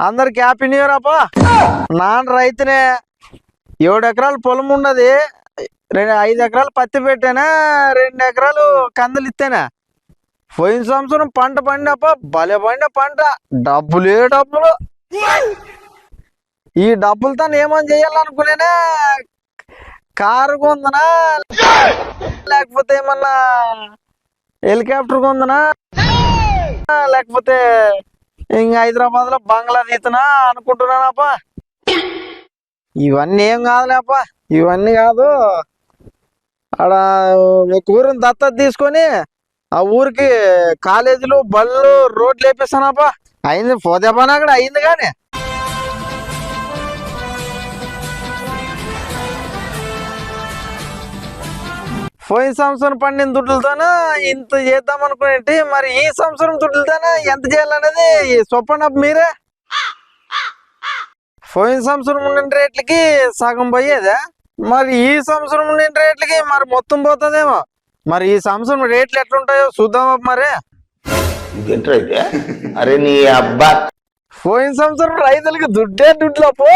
అందరికి happy new year అప్ప. నాన్న రైతునే, 7 ఎకరాలు పొలం ఉన్నది. 5 ఎకరాలు పత్తి పెట్టానా, 2 ఎకరాలు కందులు ఇస్తేనా. పోయిన సంవత్సరం పంట పండినప్ప, భలే పండిన పంట. డబ్బులే డబ్బులు. ఈ డబ్బులతో ఏమని చేయాలనుకునేనే, కారు కొందనా లేకపోతే ఏమన్నా హెలికాప్టర్ కొందనా, లేకపోతే ఇంక హైదరాబాద్ లో బంగ్లా తీతనా అనుకుంటున్నానప్ప. ఇవన్నీ ఏం కాదులేప్ప, ఇవన్నీ కాదు. ఆడ ఒక ఊరిని దత్తత తీసుకొని ఆ ఊరికి కాలేజీలు బళ్ళు రోడ్లు వేపిస్తానప్ప. అయింది పోతే పని అక్కడ అయింది. కానీ పోయిన సంవత్సరం పండిన దుడ్లతోనే ఇంత చేద్దాం అనుకునేటి, మరి ఈ సంవత్సరం దుడ్లతోనే ఎంత చేయాలనేది చెప్పండి మీరే. పోయిన సంవత్సరం ఉండిన రేట్లకి సగం పోయేదే, మరి ఈ సంవత్సరం ఉండిన రేట్లకి మరి మొత్తం పోతుందేమో. మరి ఈ సంవత్సరం రేట్లు ఎట్లుంటాయో చూద్దాం మరి. అరే నీ అబ్బా, పోయిన సంవత్సరం రైతులకి దుడ్డే దుడ్లపో.